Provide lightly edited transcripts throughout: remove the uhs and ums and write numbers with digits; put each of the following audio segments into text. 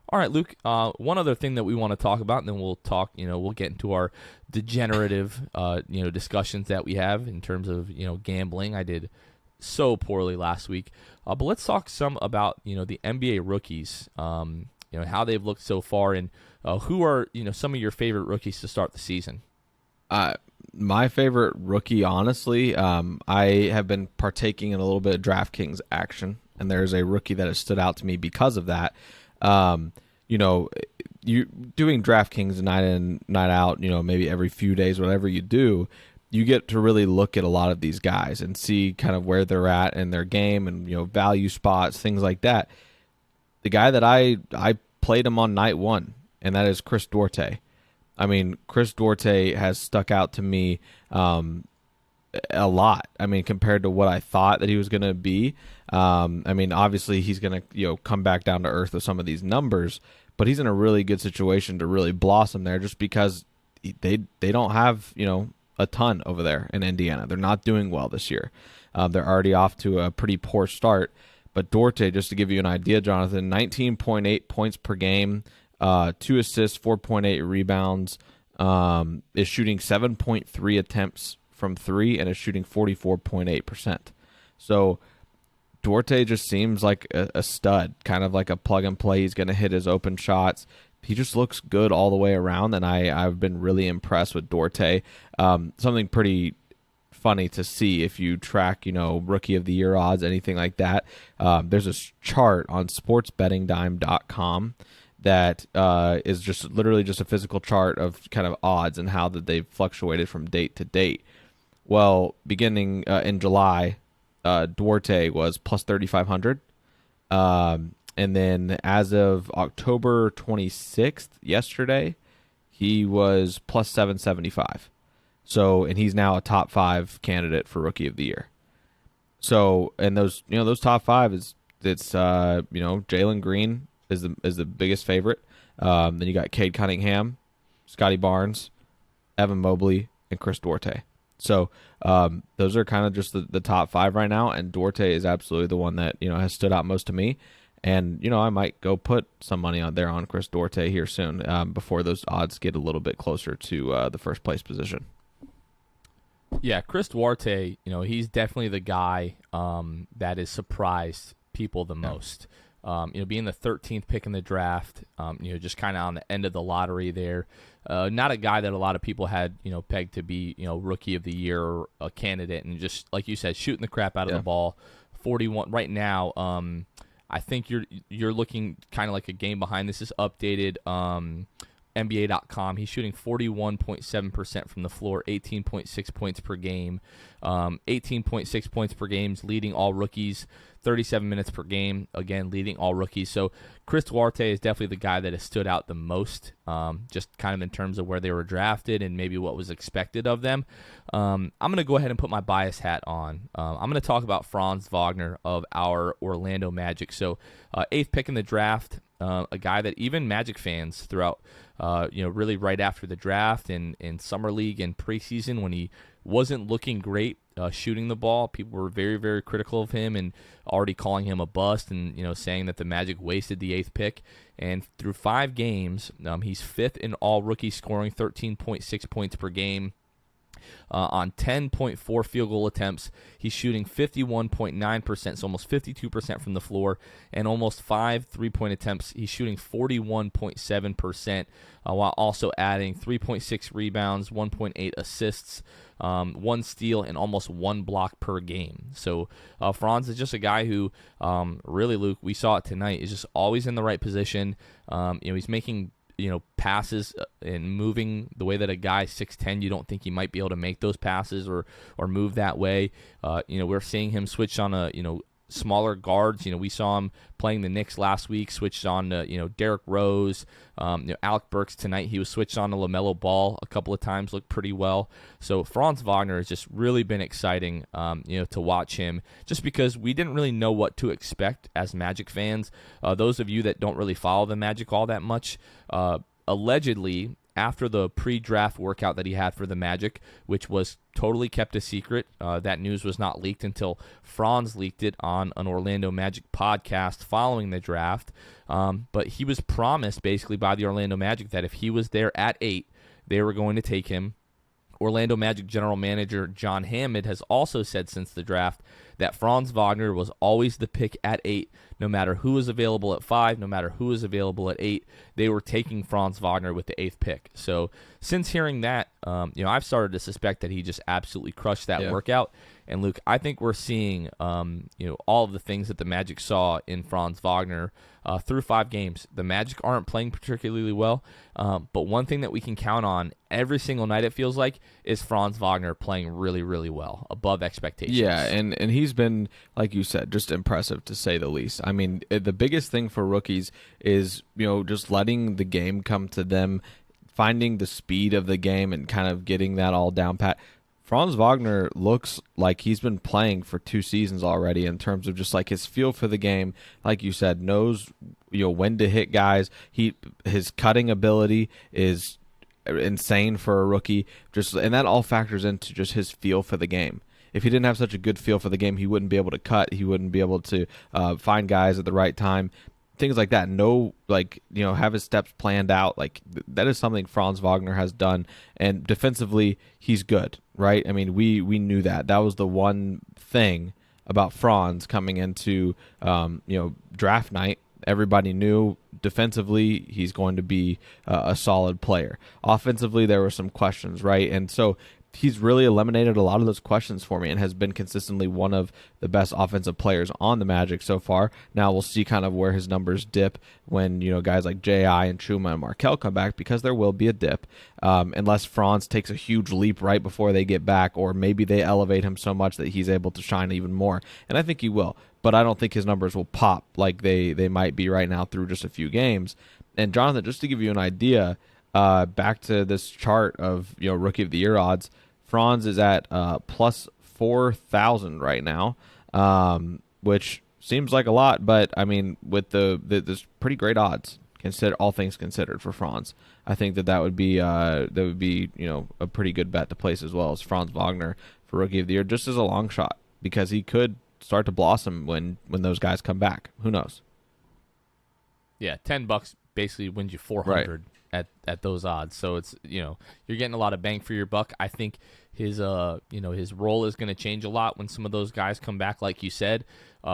All right, Luke. One other thing that we want to talk about, and then we'll talk. We'll get into our degenerative, discussions that we have in terms of gambling. I did so poorly last week, but let's talk some about the NBA rookies. How they've looked so far, and who are some of your favorite rookies to start the season. Uh, my favorite rookie, honestly, I have been partaking in a little bit of DraftKings action, and there's a rookie that has stood out to me because of that. Um, you know, you doing DraftKings night in, night out, maybe every few days, whatever you do, you get to really look at a lot of these guys and see kind of where they're at in their game and, value spots, things like that. The guy that I played him on night one, and that is Chris Duarte. I mean, Chris Duarte has stuck out to me a lot. I mean, compared to what I thought that he was going to be. I mean, obviously he's going to come back down to earth with some of these numbers, but he's in a really good situation to really blossom there, just because they don't have a ton over there in Indiana. They're not doing well this year. They're already off to a pretty poor start. But Duarte, just to give you an idea, Jonathan, 19.8 points per game, 2 assists, 4.8 rebounds, is shooting 7.3 attempts from three, and is shooting 44.8%. So Duarte just seems like a stud, kind of like a plug and play. He's going to hit his open shots. He just looks good all the way around, and I've been really impressed with Duarte. Something pretty funny to see if you track, rookie of the year odds, anything like that. There's a chart on sportsbettingdime.com that is just literally just a physical chart of kind of odds and how that they've fluctuated from date to date. Well, beginning in July, Duarte was plus 3,500. And then as of October 26th, yesterday, he was plus 775. So, and he's now a top 5 candidate for rookie of the year. So, and those top 5 it's Jalen Green is the biggest favorite. Then you got Cade Cunningham, Scotty Barnes, Evan Mobley, and Chris Duarte. So those are kind of just the top 5 right now, and Duarte is absolutely the one that has stood out most to me. And I might go put some money on there on Chris Duarte here soon, before those odds get a little bit closer to the first place position. Yeah, Chris Duarte, he's definitely the guy that has surprised people the Yeah. most. Being the 13th pick in the draft, just kind of on the end of the lottery there. Not a guy that a lot of people had, pegged to be, rookie of the year or a candidate, and just like you said, shooting the crap out of Yeah. the ball. 41 right now. I think you're looking kind of like a game behind. This is updated. NBA.com. He's shooting 41.7% from the floor, 18.6 points per game. 18.6 points per game is leading all rookies, 37 minutes per game, again, leading all rookies. So Chris Duarte is definitely the guy that has stood out the most, just kind of in terms of where they were drafted and maybe what was expected of them. I'm going to go ahead and put my bias hat on. I'm going to talk about Franz Wagner of our Orlando Magic. So 8th pick in the draft, a guy that even Magic fans throughout, really right after the draft and in summer league and preseason, when he wasn't looking great shooting the ball, people were very, very critical of him and already calling him a bust, and saying that the Magic wasted the 8th pick. And through 5 games, he's 5th in all rookie scoring, 13.6 points per game. On 10.4 field goal attempts, he's shooting 51.9%, so almost 52% from the floor, and almost 5 3-point attempts. He's shooting 41.7%, while also adding 3.6 rebounds, 1.8 assists, 1 steal, and almost 1 block per game. So Franz is just a guy who, really, Luke, we saw it tonight, is just always in the right position. He's making passes and moving the way that a guy 6'10", you don't think he might be able to make those passes or move that way. We're seeing him switch on smaller guards. We saw him playing the Knicks last week, switched on to, Derrick Rose, Alec Burks tonight. He was switched on to LaMelo Ball a couple of times, looked pretty well. So Franz Wagner has just really been exciting, to watch him, just because we didn't really know what to expect as Magic fans. Those of you that don't really follow the Magic all that much, allegedly, after the pre-draft workout that he had for the Magic, which was totally kept a secret. That news was not leaked until Franz leaked it on an Orlando Magic podcast following the draft. But he was promised basically by the Orlando Magic that if he was there at 8, they were going to take him. Orlando Magic general manager John Hammond has also said since the draft that Franz Wagner was always the pick at 8, no matter who was available at 5, no matter who was available at 8. They were taking Franz Wagner with the 8th pick. So since hearing that, I've started to suspect that he just absolutely crushed that workout. And Luke, I think we're seeing, all of the things that the Magic saw in Franz Wagner through 5 games. The Magic aren't playing particularly well, but one thing that we can count on every single night, it feels like, is Franz Wagner playing really, really well, above expectations. Yeah, and he's been, like you said, just impressive to say the least. I mean, the biggest thing for rookies is, just letting the game come to them, finding the speed of the game and kind of getting that all down pat. Franz Wagner looks like he's been playing for 2 seasons already in terms of just like his feel for the game. Like you said, knows when to hit guys. His cutting ability is insane for a rookie. And that all factors into just his feel for the game. If he didn't have such a good feel for the game, he wouldn't be able to cut. He wouldn't be able to find guys at the right time. Things like that. Have his steps planned out. That is something Franz Wagner has done. And defensively, he's good, right? I mean, we knew that. That was the one thing about Franz coming into, draft night. Everybody knew defensively he's going to be a solid player. Offensively, there were some questions, right? And so he's really eliminated a lot of those questions for me and has been consistently one of the best offensive players on the Magic so far. Now we'll see kind of where his numbers dip when, guys like J.I. and Chuma and Markelle come back, because there will be a dip unless Franz takes a huge leap right before they get back, or maybe they elevate him so much that he's able to shine even more. And I think he will, but I don't think his numbers will pop like they might be right now through just a few games. And Jonathan, just to give you an idea, back to this chart of Rookie of the Year odds, Franz is at plus 4,000 right now, which seems like a lot, but I mean, with there's pretty great odds, all things considered, for Franz. I think that would be a pretty good bet to place as well as Franz Wagner for Rookie of the Year, just as a long shot, because he could start to blossom when those guys come back. Who knows? Yeah, $10 basically wins you 400. Right. At those odds. So it's, you're getting a lot of bang for your buck. I think his his role is going to change a lot when some of those guys come back, like you said.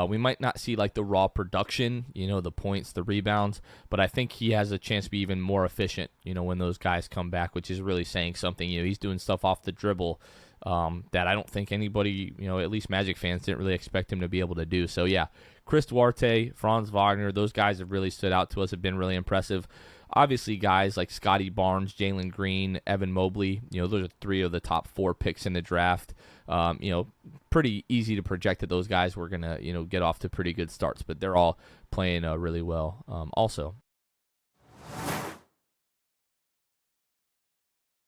We might not see like the raw production, the points, the rebounds, but I think he has a chance to be even more efficient, when those guys come back, which is really saying something. He's doing stuff off the dribble that I don't think anybody, at least Magic fans, didn't really expect him to be able to do. So yeah, Chris Duarte, Franz Wagner, those guys have really stood out to us, have been really impressive. Obviously, guys like Scotty Barnes, Jalen Green, Evan Mobley, those are 3 of the top 4 picks in the draft. Pretty easy to project that those guys were going to, get off to pretty good starts, but they're all playing really well. Also,